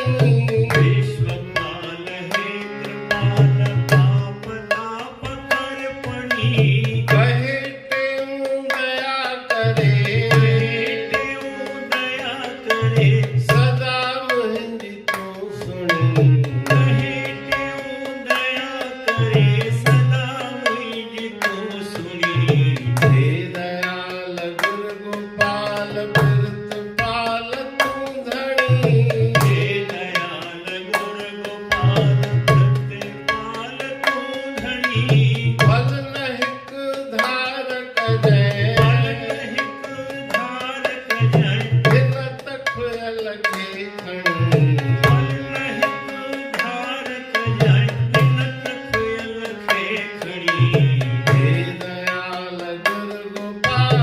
विश्वपाल हे कृपाल पाप ताप कर पड़ी। कहे तेऊ दया करे, तेऊ दया करे सदा मुझी तू सुनी। कहे तेऊ दया करे सदा मुझी तू सुनी। हे दयाल गुर गोपाल प्रीतपाल तू धनी। हे दयाल गुर गोपाल प्रीतपाल तू धनी। फल नहिक धारक जय, हिक धारक जय दिन तक अलगे खणी। हिक धारक जय दिन तक अलखे खड़ी। हे दयाल गुर गोपाल,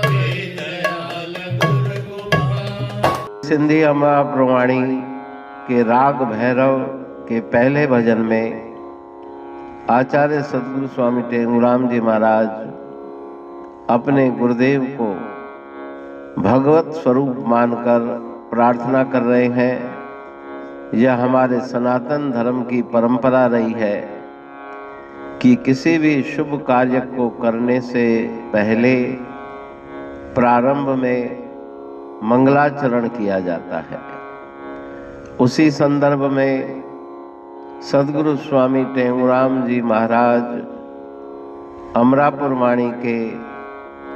हे दयाल गुर गोपाल। सिंधी अमरा प्रवाणी के राग भैरव के पहले भजन में आचार्य सदगुरु स्वामी टेंगुराम जी महाराज अपने गुरुदेव को भगवत स्वरूप मानकर प्रार्थना कर रहे हैं। यह हमारे सनातन धर्म की परंपरा रही है कि किसी भी शुभ कार्य को करने से पहले प्रारंभ में मंगलाचरण किया जाता है। उसी संदर्भ में सदगुरु स्वामी टेंगुराम जी महाराज अमरापुर वाणी के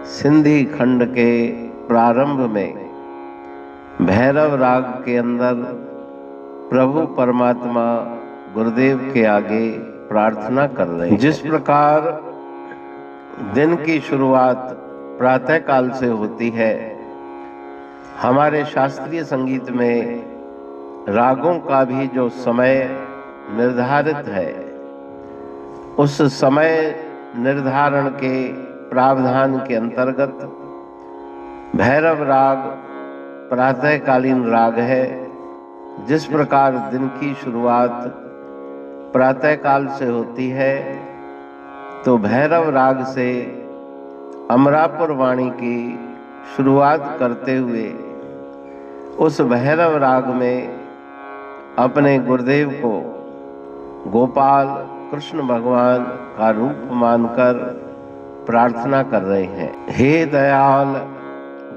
सिंधी खंड के प्रारंभ में भैरव राग के अंदर प्रभु परमात्मा गुरुदेव के आगे प्रार्थना कर रहे हैं। जिस प्रकार दिन की शुरुआत प्रातः काल से होती है, हमारे शास्त्रीय संगीत में रागों का भी जो समय निर्धारित है, उस समय निर्धारण के प्रावधान के अंतर्गत भैरव राग प्रातःकालीन राग है। जिस प्रकार दिन की शुरुआत प्रातःकाल से होती है, तो भैरव राग से अमरापुर वाणी की शुरुआत करते हुए उस भैरव राग में अपने गुरुदेव को गोपाल कृष्ण भगवान का रूप मानकर प्रार्थना कर रहे हैं। हे दयाल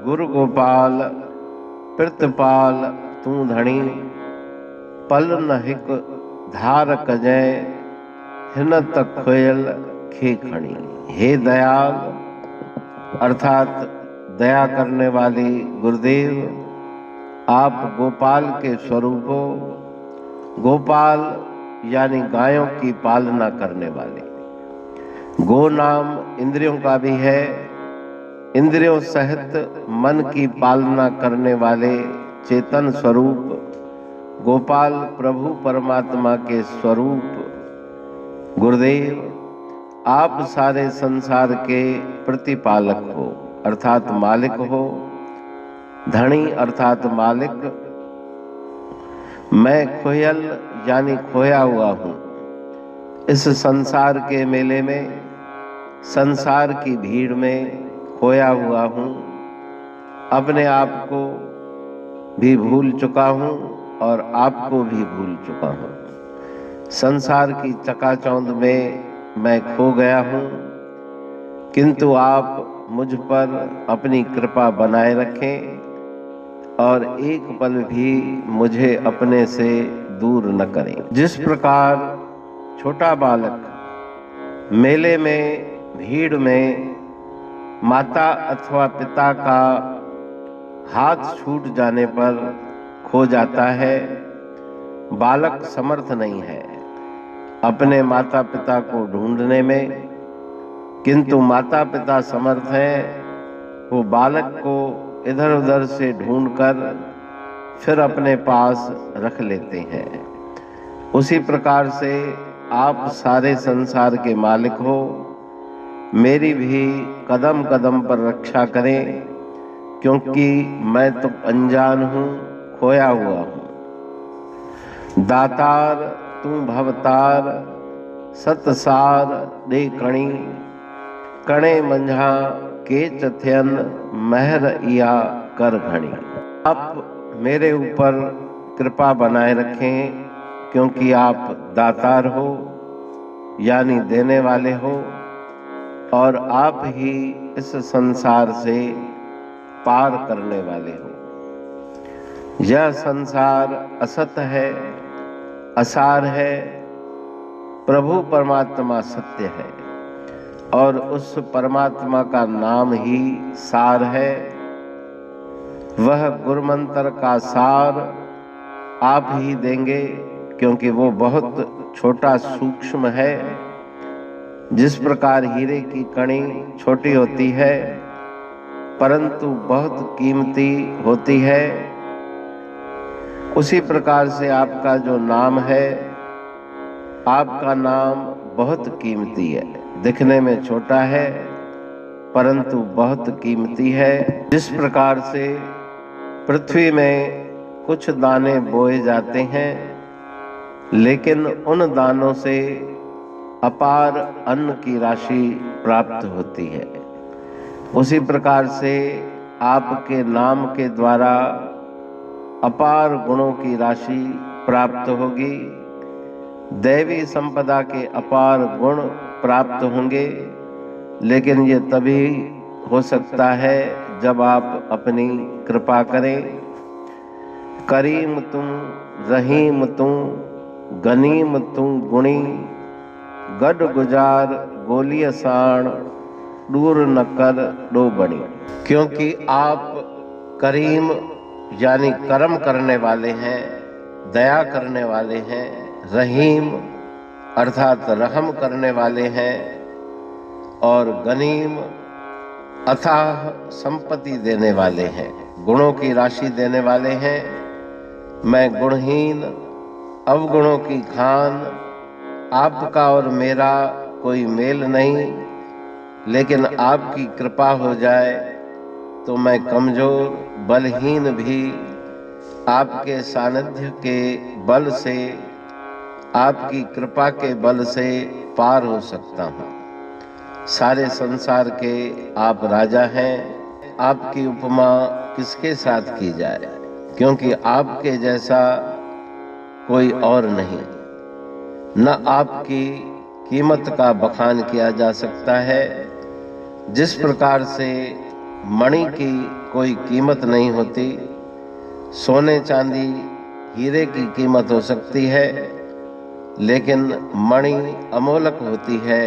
गुरु गोपाल प्रीतपाल तू धनी। पल नहिक धारक जय हिन तक खोयल खे खणी। हे दयाल अर्थात दया करने वाले गुरुदेव, आप गोपाल के स्वरूप हो। गोपाल यानी गायों की पालना करने वाले। गो नाम इंद्रियों का भी है। इंद्रियों सहित मन की पालना करने वाले चेतन स्वरूप गोपाल प्रभु परमात्मा के स्वरूप गुरुदेव, आप सारे संसार के प्रतिपालक हो अर्थात मालिक हो। धनी अर्थात मालिक। मैं खोयल यानी खोया हुआ हूँ। इस संसार के मेले में, संसार की भीड़ में खोया हुआ हूँ। अपने आप को भी भूल चुका हूँ और आपको भी भूल चुका हूँ। संसार की चकाचौंध में मैं खो गया हूँ, किंतु आप मुझ पर अपनी कृपा बनाए रखें और एक पल भी मुझे अपने से दूर न करें। जिस प्रकार छोटा बालक मेले में, भीड़ में माता अथवा पिता का हाथ छूट जाने पर खो जाता है, बालक समर्थ नहीं है अपने माता पिता को ढूंढने में, किंतु माता पिता समर्थ हैं। वो बालक को इधर उधर से ढूंढकर फिर अपने पास रख लेते हैं। उसी प्रकार से आप सारे संसार के मालिक हो। मेरी भी कदम कदम पर रक्षा करें, क्योंकि मैं तो अनजान हूँ, खोया हुआ हूँ। दातार तू भवतार सतसार दे कणी। कणे मंझा के चथयन महर या कर घणी। आप मेरे ऊपर कृपा बनाए रखें, क्योंकि आप दातार हो, यानी देने वाले हो, और आप ही इस संसार से पार करने वाले हो। यह संसार असत है, असार है, प्रभु परमात्मा सत्य है, और उस परमात्मा का नाम ही सार है। वह गुरुमंत्र का सार आप ही देंगे, क्योंकि वो बहुत छोटा सूक्ष्म है। जिस प्रकार हीरे की कणी छोटी होती है परंतु बहुत कीमती होती है, उसी प्रकार से आपका जो नाम है, आपका नाम बहुत कीमती है। दिखने में छोटा है परंतु बहुत कीमती है। जिस प्रकार से पृथ्वी में कुछ दाने बोए जाते हैं, लेकिन उन दानों से अपार अन्न की राशि प्राप्त होती है, उसी प्रकार से आपके नाम के द्वारा अपार गुणों की राशि प्राप्त होगी। दैवी संपदा के अपार गुण प्राप्त होंगे, लेकिन ये तभी हो सकता है जब आप अपनी कृपा करें। करीम तुम, रहीम तुम, गनीम तुम गुणी, गड गुजार गोलिय साण, दूर न कर दो बड़ी। क्योंकि आप करीम यानी कर्म करने वाले हैं, दया करने वाले हैं, रहीम अर्थात रहम करने वाले हैं, और गनीम अथाह संपत्ति देने वाले हैं, गुणों की राशि देने वाले हैं। मैं गुणहीन, अवगुणों की खान, आपका और मेरा कोई मेल नहीं, लेकिन आपकी कृपा हो जाए तो मैं कमजोर बलहीन भी आपके सानिध्य के बल से, आपकी कृपा के बल से पार हो सकता हूँ। सारे संसार के आप राजा हैं, आपकी उपमा किसके साथ की जाए, क्योंकि आपके जैसा कोई और नहीं। न आपकी कीमत का बखान किया जा सकता है। जिस प्रकार से मणि की कोई कीमत नहीं होती, सोने चांदी हीरे की कीमत हो सकती है, लेकिन मणि अमोलक होती है,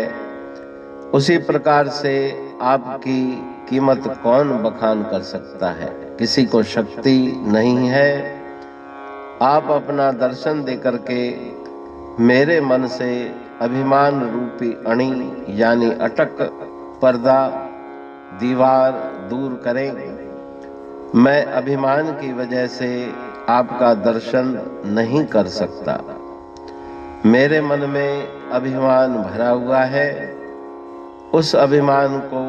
उसी प्रकार से आपकी कीमत कौन बखान कर सकता है। किसी को शक्ति नहीं है। आप अपना दर्शन देकर के मेरे मन से अभिमान रूपी अणी यानी अटक, पर्दा, दीवार दूर करें। मैं अभिमान की वजह से आपका दर्शन नहीं कर सकता। मेरे मन में अभिमान भरा हुआ है, उस अभिमान को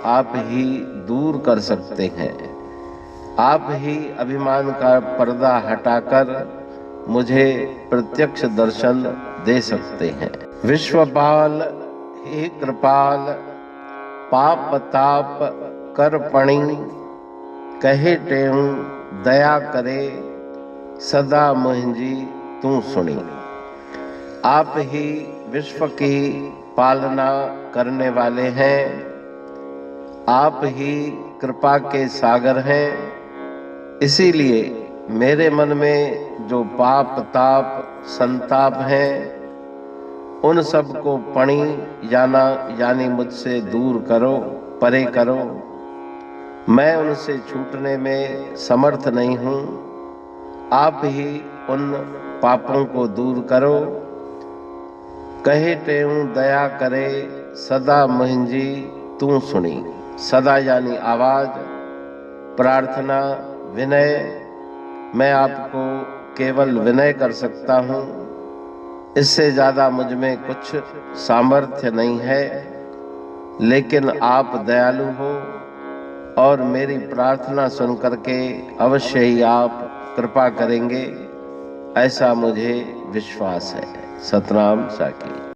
आप ही दूर कर सकते हैं। आप ही अभिमान का पर्दा हटाकर मुझे प्रत्यक्ष दर्शन दे सकते हैं। विश्वपाल हे कृपाल, पाप ताप कर पणी, कहे टेऊ दया करे, सदा मुझी तू सुनी। आप ही विश्व की पालना करने वाले हैं, आप ही कृपा के सागर हैं। इसीलिए मेरे मन में जो पाप ताप संताप है, उन सब को पणी यानी मुझसे दूर करो, परे करो। मैं उनसे छूटने में समर्थ नहीं हूँ। आप ही उन पापों को दूर करो। कहे टेऊ दया करे, सदा मुझी तू सुनी। सदा यानी आवाज, प्रार्थना, विनय। मैं आपको केवल विनय कर सकता हूँ, इससे ज्यादा मुझ में कुछ सामर्थ्य नहीं है। लेकिन आप दयालु हो और मेरी प्रार्थना सुन करके अवश्य ही आप कृपा करेंगे, ऐसा मुझे विश्वास है। सतनाम साकी।